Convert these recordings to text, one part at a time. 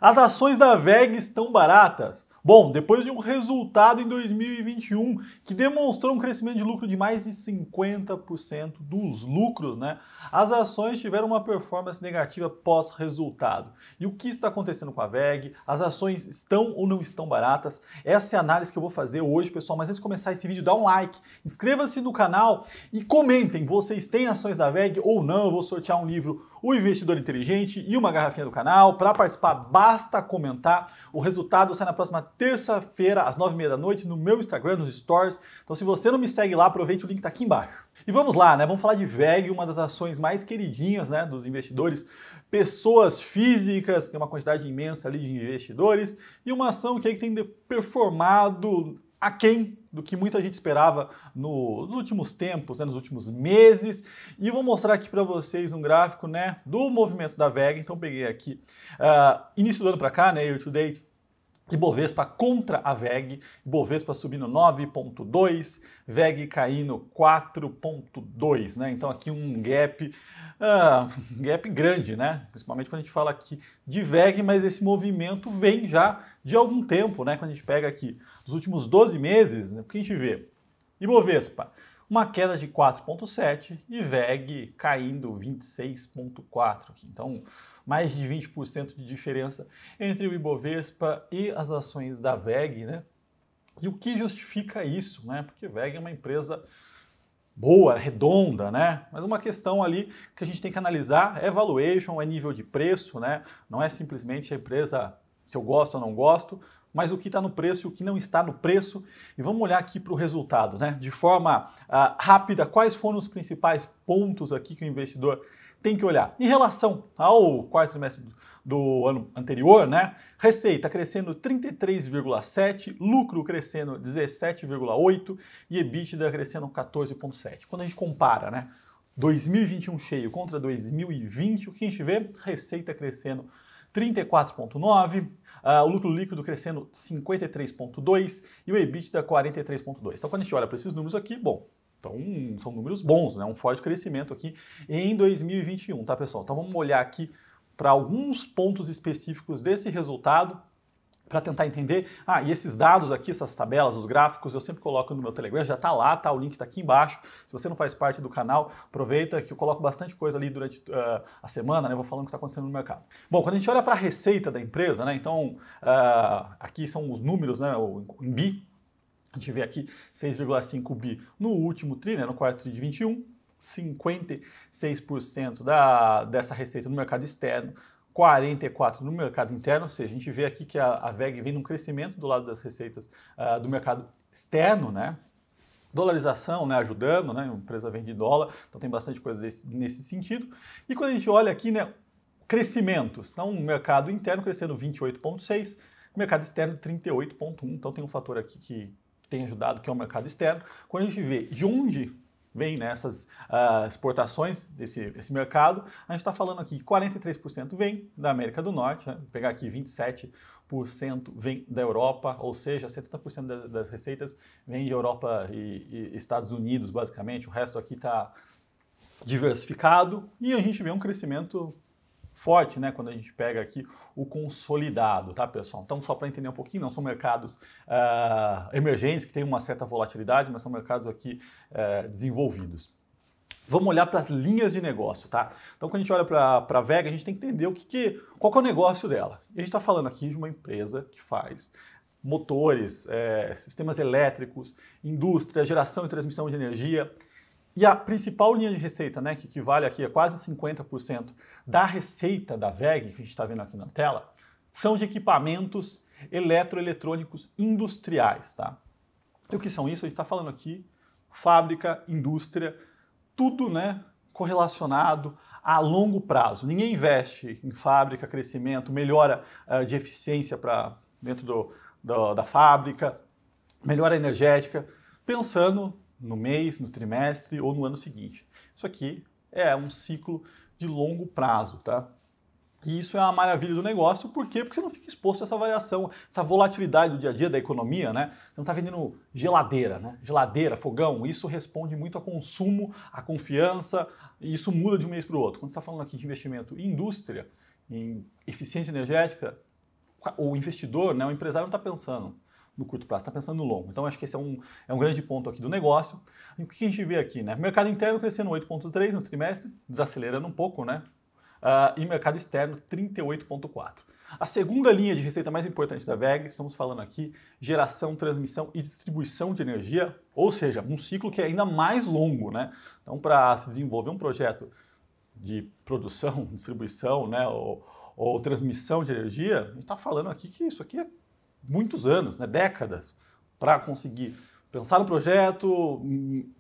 As ações da WEG estão baratas? Bom, depois de um resultado em 2021 que demonstrou um crescimento de lucro de mais de 50% dos lucros, né? As ações tiveram uma performance negativa pós-resultado. E o que está acontecendo com a WEG? As ações estão ou não estão baratas? Essa é a análise que eu vou fazer hoje, pessoal. Mas antes de começar esse vídeo, dá um like, inscreva-se no canal e comentem, vocês têm ações da WEG ou não? Eu vou sortear um livro, O Investidor Inteligente, e uma garrafinha do canal. Para participar, basta comentar. O resultado sai na próxima terça-feira, às 9h30 da noite, no meu Instagram, nos Stories. Então, se você não me segue lá, aproveite, o link está aqui embaixo. E vamos lá, né? Vamos falar de WEG, uma das ações mais queridinhas, né, dos investidores. Pessoas físicas, tem uma quantidade imensa ali de investidores, e uma ação que aí tem performado aquém do que muita gente esperava nos últimos tempos, né, nos últimos meses. E vou mostrar aqui para vocês um gráfico, né, do movimento da WEG. Então peguei aqui início do ano para cá, né, year to date, Ibovespa contra a WEG, Ibovespa subindo 9,2, WEG caindo 4,2, né? Então aqui um gap grande, né? Principalmente quando a gente fala aqui de WEG, mas esse movimento vem já de algum tempo, né? Quando a gente pega aqui dos últimos 12 meses, né? O que a gente vê? Ibovespa, uma queda de 4,7 e WEG caindo 26,4 aqui. Então, mais de 20% de diferença entre o Ibovespa e as ações da WEG, né? E o que justifica isso, né? Porque WEG é uma empresa boa, redonda, né? Mas uma questão ali que a gente tem que analisar é valuation, é nível de preço, né? Não é simplesmente a empresa se eu gosto ou não gosto, mas o que está no preço e o que não está no preço. E vamos olhar aqui para o resultado, né? De forma rápida, quais foram os principais pontos aqui que o investidor tem que olhar. Em relação ao quarto trimestre do ano anterior, né? Receita crescendo 33,7%, lucro crescendo 17,8% e EBITDA crescendo 14,7%. Quando a gente compara, né, 2021 cheio contra 2020, o que a gente vê? Receita crescendo 34,9%, o lucro líquido crescendo 53,2% e o EBITDA 43,2%. Então, quando a gente olha para esses números aqui, bom, então são números bons, né? Um forte crescimento aqui em 2021, tá, pessoal? Então vamos olhar aqui para alguns pontos específicos desse resultado para tentar entender. E esses dados aqui, essas tabelas, os gráficos, eu sempre coloco no meu Telegram, já tá lá, tá? O link tá aqui embaixo. Se você não faz parte do canal, aproveita que eu coloco bastante coisa ali durante a semana, né? Vou falando o que está acontecendo no mercado. Bom, quando a gente olha para a receita da empresa, né? Então, aqui são os números, né? Em bi. A gente vê aqui 6,5 bi no último tri, né, no quarto tri de 21, 56% dessa receita no mercado externo, 44% no mercado interno, ou seja, a gente vê aqui que a WEG vem num crescimento do lado das receitas do mercado externo, né? Dolarização, né, ajudando, né, a empresa vende dólar, então tem bastante coisa nesse sentido. E quando a gente olha aqui, né, crescimentos, então o mercado interno crescendo 28,6%, mercado externo 38,1%, então tem um fator aqui que tem ajudado, que é o mercado externo. Quando a gente vê de onde vem, né, essas exportações desse mercado, a gente está falando aqui que 43% vem da América do Norte, né? Vou pegar aqui 27% vem da Europa, ou seja, 70% das receitas vem de Europa e Estados Unidos, basicamente. O resto aqui está diversificado e a gente vê um crescimento forte, né, quando a gente pega aqui o consolidado, tá, pessoal? Então, só para entender um pouquinho, não são mercados emergentes que têm uma certa volatilidade, mas são mercados aqui desenvolvidos. Vamos olhar para as linhas de negócio, tá? Então, quando a gente olha para a WEG, a gente tem que entender qual que é o negócio dela. E a gente está falando aqui de uma empresa que faz motores, sistemas elétricos, indústria, geração e transmissão de energia. E a principal linha de receita, né, que equivale aqui a quase 50% da receita da WEG, que a gente está vendo aqui na tela, são de equipamentos eletroeletrônicos industriais, tá? E o que são isso? A gente está falando aqui fábrica, indústria, tudo, né, correlacionado a longo prazo. Ninguém investe em fábrica, crescimento, melhora de eficiência para dentro da fábrica, melhora energética, pensando no mês, no trimestre ou no ano seguinte. Isso aqui é um ciclo de longo prazo, tá? E isso é uma maravilha do negócio, por quê? Porque você não fica exposto a essa variação, essa volatilidade do dia a dia da economia, né? Você não está vendendo geladeira, né? Geladeira, fogão, isso responde muito a consumo, a confiança, e isso muda de um mês para o outro. Quando você está falando aqui de investimento em indústria, em eficiência energética, o investidor, né, o empresário não está pensando no curto prazo, está pensando no longo. Então, acho que esse é um grande ponto aqui do negócio. E o que a gente vê aqui, né? Mercado interno crescendo 8,3 no trimestre, desacelerando um pouco, né? E mercado externo 38,4. A segunda linha de receita mais importante da WEG, estamos falando aqui, geração, transmissão e distribuição de energia, ou seja, um ciclo que é ainda mais longo, né? Então, para se desenvolver um projeto de produção, distribuição, né, ou transmissão de energia, a gente está falando aqui que isso aqui é muitos anos, né, décadas, para conseguir pensar no projeto,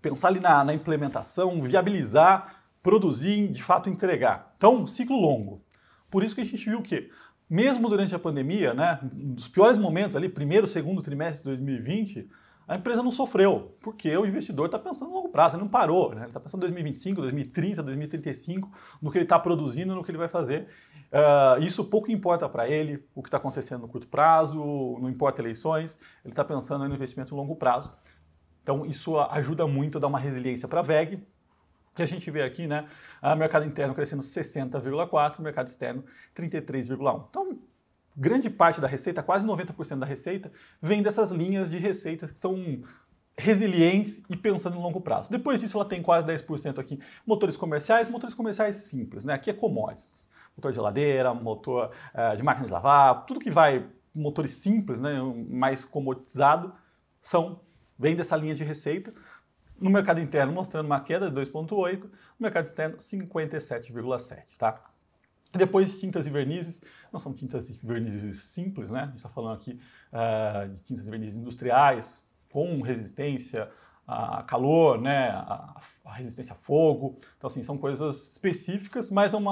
pensar ali na implementação, viabilizar, produzir, de fato entregar. Então, ciclo longo. Por isso que a gente viu que, mesmo durante a pandemia, né, nos piores momentos ali, primeiro, segundo trimestre de 2020, a empresa não sofreu, porque o investidor está pensando no longo prazo, ele não parou, né? Ele está pensando em 2025, 2030, 2035, no que ele está produzindo, no que ele vai fazer. Isso pouco importa para ele, o que está acontecendo no curto prazo, não importa eleições, ele está pensando no investimento no longo prazo. Então isso ajuda muito a dar uma resiliência para a WEG, que a gente vê aqui, né? Mercado interno crescendo 60,4%, mercado externo 33,1%. Então, grande parte da receita, quase 90% da receita, vem dessas linhas de receitas que são resilientes e pensando no longo prazo. Depois disso, ela tem quase 10% aqui motores comerciais simples, né? Aqui é commodities. Motor de geladeira, motor de máquina de lavar, tudo que vai, motores simples, né? Mais comoditizado, vem dessa linha de receita. No mercado interno, mostrando uma queda de 2,8%, no mercado externo, 57,7%, tá? Depois, tintas e vernizes, não são tintas e vernizes simples, né? A gente está falando aqui de tintas e vernizes industriais, com resistência a calor, né? A resistência a fogo. Então, assim, são coisas específicas, mas um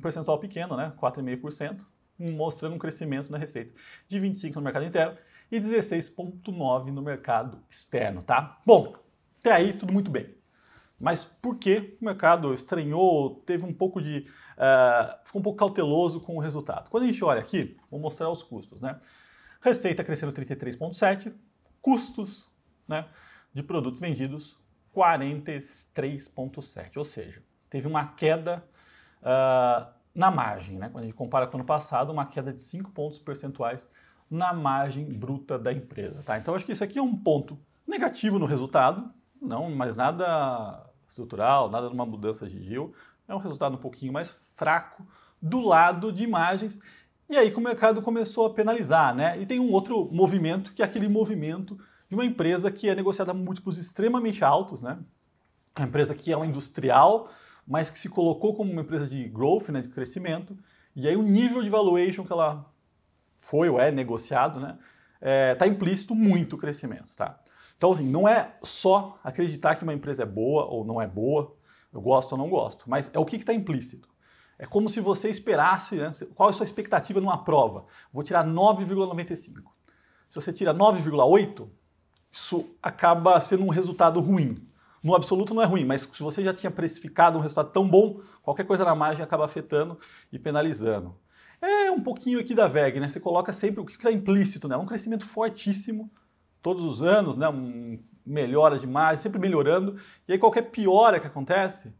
percentual pequeno, né? 4,5%, mostrando um crescimento na receita de 25% no mercado interno e 16,9% no mercado externo, tá? Bom, até aí tudo muito bem. Mas por que o mercado estranhou, teve um pouco de... ficou um pouco cauteloso com o resultado? Quando a gente olha aqui, vou mostrar os custos, né? Receita crescendo 33,7%, custos, né, de produtos vendidos 43,7%, ou seja, teve uma queda na margem, né? Quando a gente compara com o ano passado, uma queda de 5 pontos percentuais na margem bruta da empresa, tá? Então, acho que isso aqui é um ponto negativo no resultado, não, mas nada estrutural, nada de uma mudança de giro. É um resultado um pouquinho mais fraco do lado de margens. E aí que o mercado começou a penalizar, né? E tem um outro movimento, que é aquele movimento de uma empresa que é negociada a múltiplos extremamente altos, né? Uma empresa que é uma industrial, mas que se colocou como uma empresa de growth, né, de crescimento. E aí o nível de valuation que ela foi ou é negociado, né, tá implícito muito crescimento, tá? Então, assim, não é só acreditar que uma empresa é boa ou não é boa, eu gosto ou não gosto, mas é o que está implícito. É como se você esperasse, né, qual é a sua expectativa numa prova? Vou tirar 9,95. Se você tira 9,8, isso acaba sendo um resultado ruim. No absoluto não é ruim, mas se você já tinha precificado um resultado tão bom, qualquer coisa na margem acaba afetando e penalizando. É um pouquinho aqui da WEG, né? Você coloca sempre o que está implícito, né? Um crescimento fortíssimo, todos os anos, né, melhora de margem, sempre melhorando, e aí qualquer piora que acontece,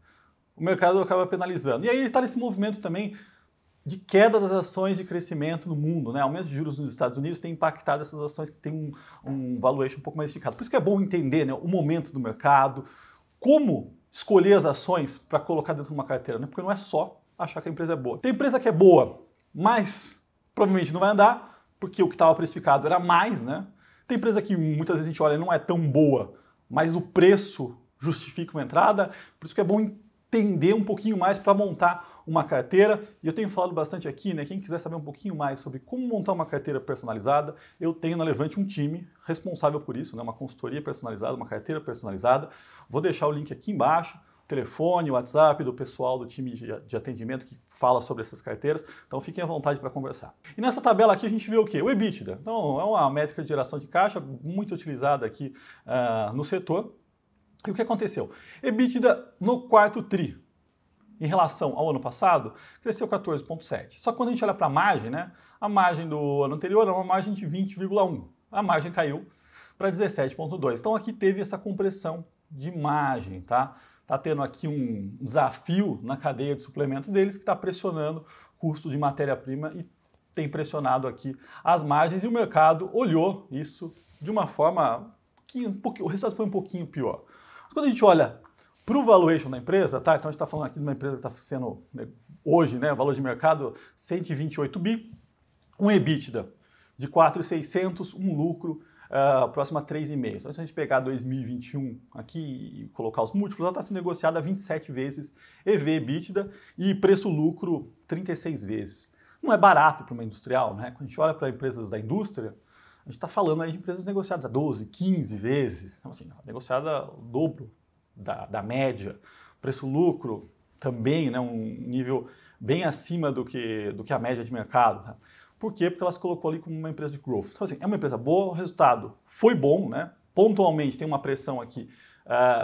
o mercado acaba penalizando. E aí está nesse movimento também de queda das ações de crescimento no mundo, né? Aumento de juros nos Estados Unidos tem impactado essas ações que têm um valuation um pouco mais esticado. Por isso que é bom entender, né, o momento do mercado, como escolher as ações para colocar dentro de uma carteira, né? Porque não é só achar que a empresa é boa. Tem empresa que é boa, mas provavelmente não vai andar, porque o que estava precificado era mais, né? Tem empresa que muitas vezes a gente olha e não é tão boa, mas o preço justifica uma entrada, por isso que é bom entender um pouquinho mais para montar uma carteira. E eu tenho falado bastante aqui, né? Quem quiser saber um pouquinho mais sobre como montar uma carteira personalizada, eu tenho na Levante um time responsável por isso, né? Uma consultoria personalizada, uma carteira personalizada. Vou deixar o link aqui embaixo. Telefone, WhatsApp do pessoal do time de atendimento que fala sobre essas carteiras, então fiquem à vontade para conversar. E nessa tabela aqui a gente vê o quê? O EBITDA. Então é uma métrica de geração de caixa muito utilizada aqui no setor. E o que aconteceu? EBITDA no quarto tri, em relação ao ano passado, cresceu 14,7%. Só que quando a gente olha para a margem, né? A margem do ano anterior era uma margem de 20,1%. A margem caiu para 17,2%. Então aqui teve essa compressão de margem, tá? Está tendo aqui um desafio na cadeia de suplemento deles que está pressionando o custo de matéria-prima e tem pressionado aqui as margens e o mercado olhou isso de uma forma que o resultado foi um pouquinho pior. Quando a gente olha para o valuation da empresa, tá? Então a gente está falando aqui de uma empresa que está sendo, hoje, né, valor de mercado 128 bi, um EBITDA de 4.600, um lucro próximo a 3,5. Então se a gente pegar 2021 aqui e colocar os múltiplos, ela está sendo negociada a 27 vezes EV/EBITDA e preço-lucro 36 vezes. Não é barato para uma industrial, né? Quando a gente olha para empresas da indústria, a gente está falando aí de empresas negociadas a 12, 15 vezes, então, assim, negociada o dobro da média. Preço-lucro também, né, um nível bem acima do que a média de mercado. Tá? Por quê? Porque ela se colocou ali como uma empresa de growth. Então, assim, é uma empresa boa, o resultado foi bom, né? Pontualmente tem uma pressão aqui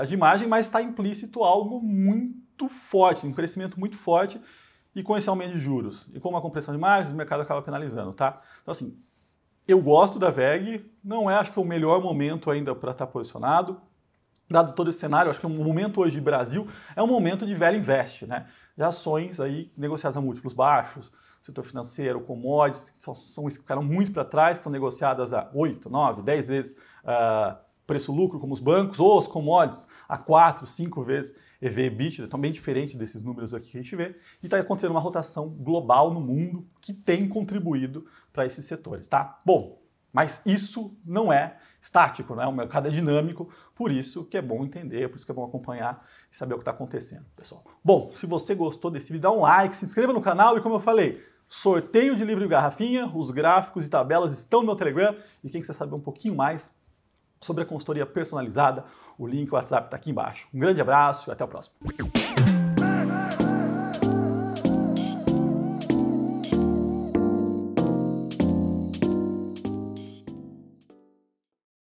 de margem, mas está implícito algo muito forte, um crescimento muito forte, e com esse aumento de juros e com uma compressão de margens, o mercado acaba penalizando, tá? Então, assim, eu gosto da VEG, não é, acho que é o melhor momento ainda para estar posicionado. Dado todo esse cenário, acho que o momento hoje de Brasil é um momento de velho invest, né? De ações aí negociadas a múltiplos baixos, setor financeiro, commodities, que são que ficaram muito para trás, que estão negociadas a 8, 9, 10 vezes preço-lucro, como os bancos, ou os commodities a 4, 5 vezes EV/EBITDA, também diferente desses números aqui que a gente vê, e está acontecendo uma rotação global no mundo que tem contribuído para esses setores, tá? Bom, mas isso não é estático, né? O mercado é dinâmico, por isso que é bom entender, por isso que é bom acompanhar e saber o que está acontecendo, pessoal. Bom, se você gostou desse vídeo, dá um like, se inscreva no canal e, como eu falei, sorteio de livro de garrafinha, os gráficos e tabelas estão no meu Telegram, e quem quiser saber um pouquinho mais sobre a consultoria personalizada, o link, o WhatsApp está aqui embaixo. Um grande abraço e até o próximo.